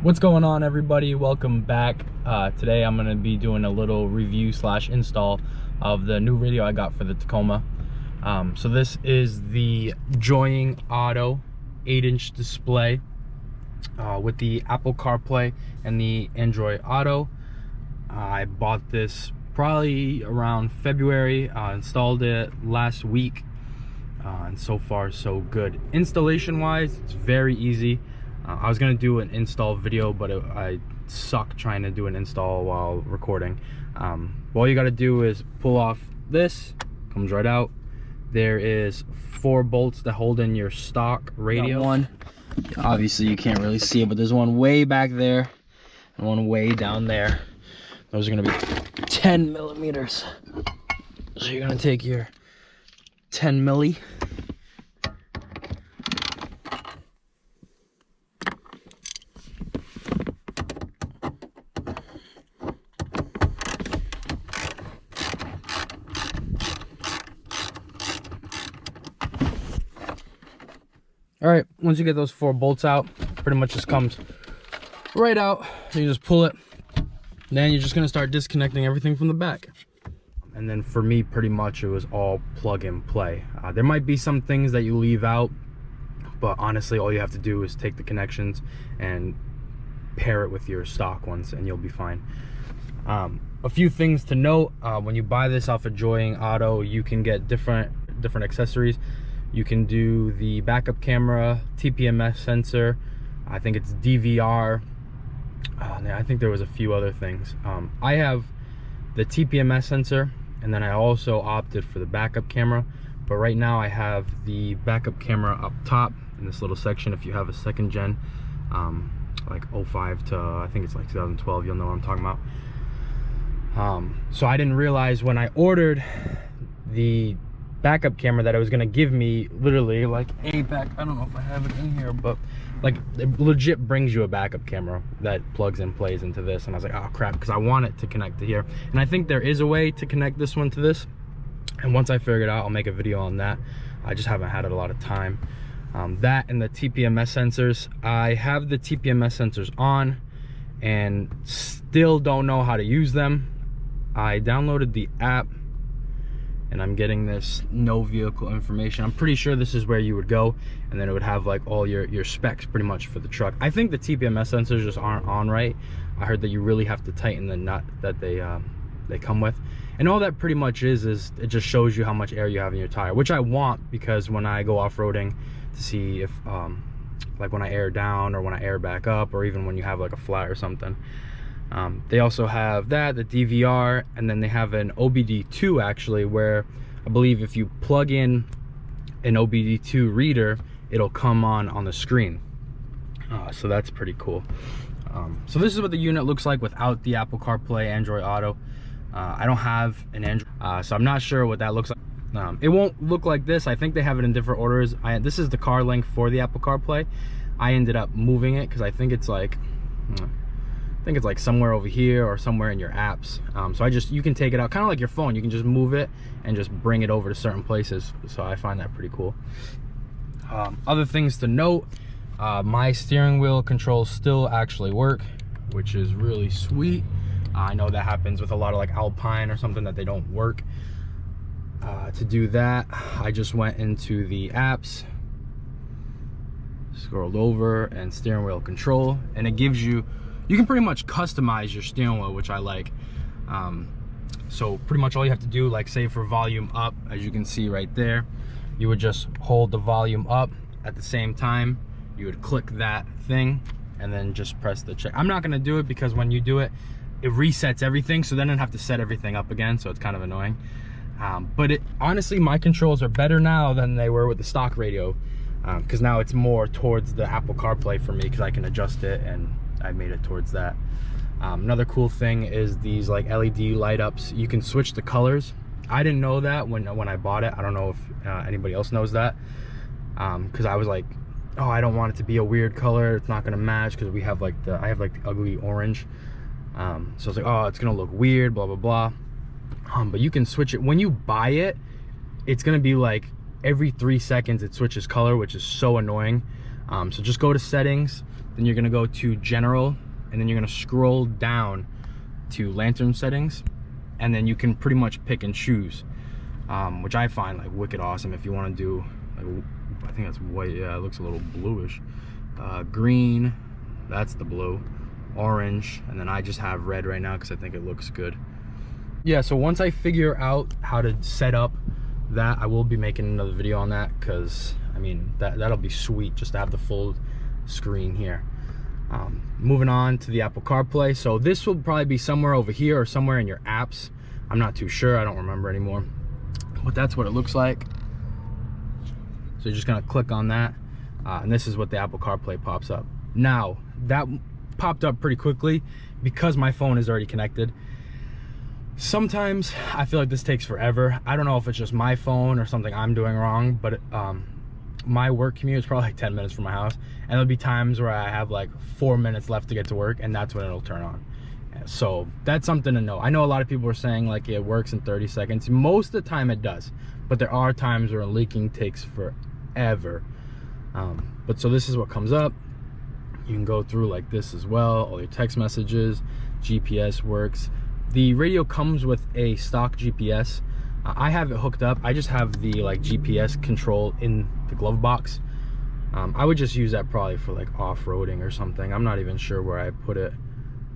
What's going on, everybody? Welcome back. Today I'm going to be doing a little review / install of the new radio I got for the Tacoma. So this is the Joying Auto 8-inch display with the Apple CarPlay and the Android Auto. I bought this probably around February, installed it last week, and so far so good. Installation wise, it's very easy. I was gonna do an install video, but I suck trying to do an install while recording. All you gotta do is pull off this, comes right out. There is 4 bolts that hold in your stock radio. One, obviously you can't really see it, but there's one way back there and one way down there. Those are gonna be 10 millimeters. So you're gonna take your 10 milli. All right, once you get those 4 bolts out, pretty much just comes right out. You just pull it. Then you're just gonna start disconnecting everything from the back. And then for me, pretty much it was all plug and play. There might be some things that you leave out, but honestly, all you have to do is take the connections and pair it with your stock ones and you'll be fine. A few things to note, when you buy this off of Joying Auto, you can get different accessories. You can do the backup camera, TPMS sensor, I think it's DVR. I think there was a few other things. I have the TPMS sensor, and then I also opted for the backup camera. But right now I have the backup camera up top in this little section. If you have a 2nd gen, like 05 to I think it's like 2012, you'll know what I'm talking about. So I didn't realize when I ordered the backup camera that it was gonna give me literally like a back. I don't know if I have it in here, but like it legit brings you a backup camera that plugs and plays into this. And I was like, oh crap, because I want it to connect to here. And I think there is a way to connect this one to this. And once I figure it out, I'll make a video on that. I just haven't had a lot of time. That and the TPMS sensors. I have the TPMS sensors on and still don't know how to use them. I downloaded the app and I'm getting this no vehicle information. I'm pretty sure this is where you would go, and then it would have like all your specs pretty much for the truck. I think the TPMS sensors just aren't on right. I heard that you really have to tighten the nut that they come with, and all that pretty much is it just shows you how much air you have in your tire, which I want, because when I go off-roading to see if like when I air down or when I air back up, or even when you have like a flat or something. They also have that, the DVR, and then they have an OBD2 actually, where I believe if you plug in an OBD2 reader, it'll come on the screen. So that's pretty cool. So this is what the unit looks like without the Apple CarPlay, Android Auto. I don't have an Android, so I'm not sure what that looks like. It won't look like this. I think they have it in different orders. This is the car link for the Apple CarPlay. I ended up moving it because I think it's like somewhere over here or somewhere in your apps. So you can take it out, kind of like your phone. You can just move it and just bring it over to certain places. So I find that pretty cool. Other things to note, my steering wheel controls still actually work, which is really sweet. I know that happens with a lot of like Alpine or something that they don't work. To do that, I just went into the apps, scrolled over, and steering wheel control, and it gives you can pretty much customize your steering wheel, which I like. So pretty much all you have to do, like say for volume up, as you can see right there, you would just hold the volume up. At the same time, you would click that thing and then just press the check. I'm not gonna do it because when you do it, it resets everything, so then I have to set everything up again, so it's kind of annoying. But honestly, my controls are better now than they were with the stock radio, because now it's more towards the Apple CarPlay for me, because I can adjust it, and I made it towards that. Another cool thing is these like LED light ups. You can switch the colors. I didn't know that when I bought it. I don't know if anybody else knows that, because I was like, oh, I don't want it to be a weird color. It's not gonna match, because I have like the ugly orange. So I was like, oh, it's gonna look weird, blah blah blah. But you can switch it when you buy it. It's gonna be like every 3 seconds it switches color, which is so annoying. So just go to settings, then you're gonna go to general, and then you're gonna scroll down to lantern settings, and then you can pretty much pick and choose, which I find like wicked awesome. If you want to do like, I think that's white, yeah, it looks a little bluish, green, that's the blue, orange, and then I just have red right now because I think it looks good. Yeah, so once I figure out how to set up that, I will be making another video on that, because I mean that'll be sweet just to have the full screen here. Moving on to the Apple CarPlay, so this will probably be somewhere over here or somewhere in your apps. I'm not too sure, I don't remember anymore, but that's what it looks like. So you're just gonna click on that, and this is what the Apple CarPlay pops up. Now that popped up pretty quickly because my phone is already connected. Sometimes I feel like this takes forever. I don't know if it's just my phone or something I'm doing wrong, but my work commute is probably like 10 minutes from my house, and there'll be times where I have like 4 minutes left to get to work, and that's when it'll turn on. So that's something to know. I know a lot of people are saying like it works in 30 seconds. Most of the time it does, but there are times where leaking takes forever. But so this is what comes up. You can go through like this as well, all your text messages, GPS works. The radio comes with a stock GPS. I have it hooked up. I just have the like GPS control in the glove box. I would just use that probably for like off-roading or something. I'm not even sure where I put it.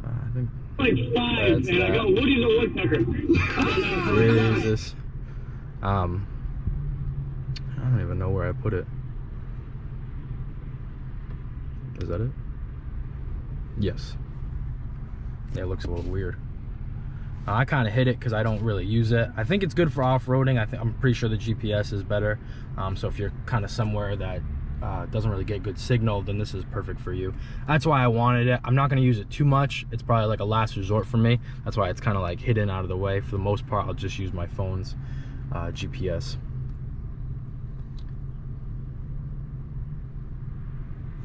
I think that's that. I got Woody the Woodpecker. Where is this? I don't even know where I put it. Is that it? Yes. Yeah, it looks a little weird. I kind of hit it because I don't really use it. I think it's good for off-roading. I'm pretty sure the GPS is better. So if you're kind of somewhere that doesn't really get good signal, then this is perfect for you. That's why I wanted it. I'm not going to use it too much. It's probably like a last resort for me. That's why it's kind of like hidden out of the way. For the most part, I'll just use my phone's GPS.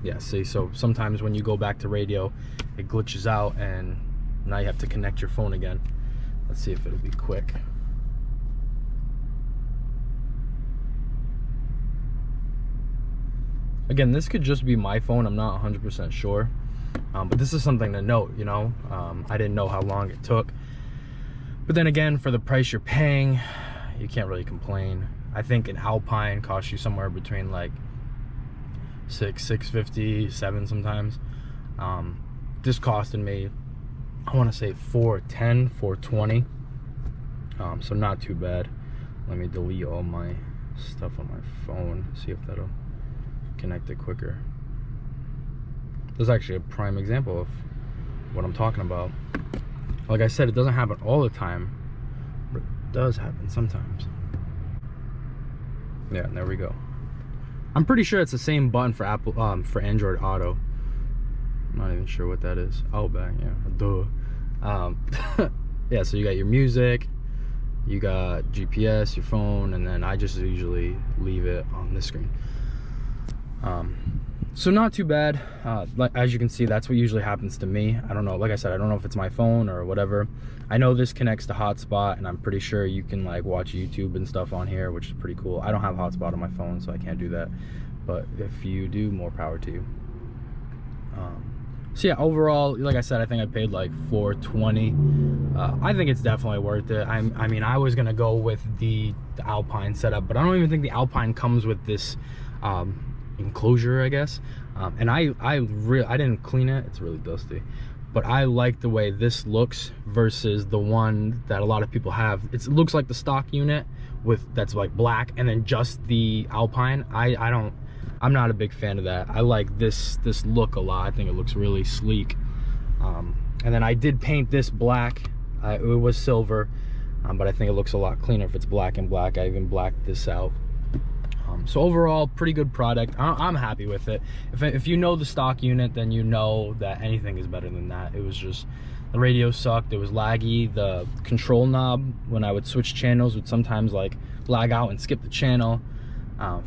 Yeah, see, so sometimes when you go back to radio, it glitches out, and now you have to connect your phone again. Let's see if it'll be quick. Again, this could just be my phone. I'm not 100% sure. But this is something to note, you know. I didn't know how long it took. But then again, for the price you're paying, you can't really complain. I think an Alpine costs you somewhere between like $650, $7 sometimes. This costed me, I want to say $410, $420. So not too bad. Let me delete all my stuff on my phone, see if that'll connect it quicker. This is actually a prime example of what I'm talking about. Like I said, it doesn't happen all the time, but it does happen sometimes. Yeah, and there we go. I'm pretty sure it's the same button for Apple, for Android Auto. I'm not even sure what that is. Oh, back, yeah, duh. Yeah, so you got your music, you got GPS, your phone, and then I just usually leave it on this screen. So not too bad. As you can see, that's what usually happens to me. I don't know, like I said, I don't know if it's my phone or whatever. I know this connects to hotspot, and I'm pretty sure you can like watch YouTube and stuff on here, which is pretty cool. I don't have hotspot on my phone, so I can't do that, but if you do, more power to you. So yeah, overall, like I said, I think I paid like $420. I think it's definitely worth it. I mean, I was gonna go with the Alpine setup, but I don't even think the Alpine comes with this enclosure, I guess. And I didn't clean it. It's really dusty, but I like the way this looks versus the one that a lot of people have. It looks like the stock unit that's like black, and then just the Alpine. I'm not a big fan of that. I like this look a lot. I think it looks really sleek. And then I did paint this black. It was silver, but I think it looks a lot cleaner if it's black and black. I even blacked this out. So overall, pretty good product. I'm happy with it. If you know the stock unit, then you know that anything is better than that. It was just, the radio sucked, it was laggy. The control knob, when I would switch channels, would sometimes like lag out and skip the channel.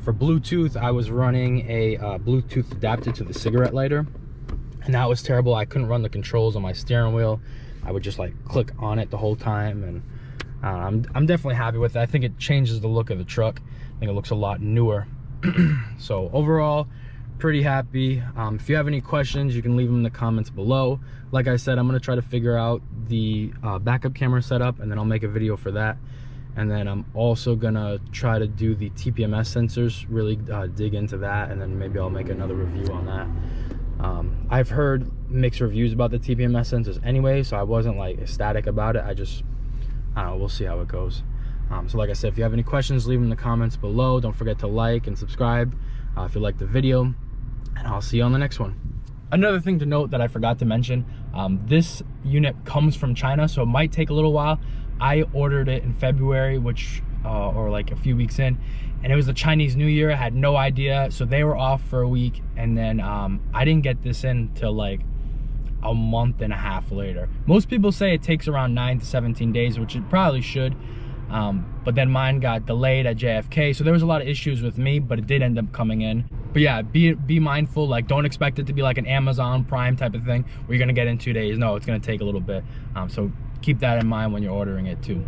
For Bluetooth, I was running a Bluetooth adapter to the cigarette lighter, and that was terrible. I couldn't run the controls on my steering wheel. I would just like click on it the whole time, and I'm definitely happy with it. I think it changes the look of the truck. I think it looks a lot newer. So overall, pretty happy. If you have any questions, you can leave them in the comments below. Like I said, I'm gonna try to figure out the backup camera setup, and then I'll make a video for that. And then I'm also gonna try to do the TPMS sensors, really dig into that, and then maybe I'll make another review on that. I've heard mixed reviews about the TPMS sensors anyway, so I wasn't like ecstatic about it. I don't know, we'll see how it goes. So like I said, if you have any questions, leave them in the comments below. Don't forget to like and subscribe if you like the video, and I'll see you on the next one. Another thing to note that I forgot to mention, this unit comes from China, so it might take a little while. I ordered it in February, which or like a few weeks in, and it was the Chinese New Year. I had no idea, so they were off for a week, and then I didn't get this in till like a month and a half later. Most people say it takes around 9 to 17 days, which it probably should, but then mine got delayed at JFK, so there was a lot of issues with me, but it did end up coming in. But yeah, be mindful, like don't expect it to be like an Amazon Prime type of thing where you're gonna get in 2 days. No, it's gonna take a little bit, so keep that in mind when you're ordering it too.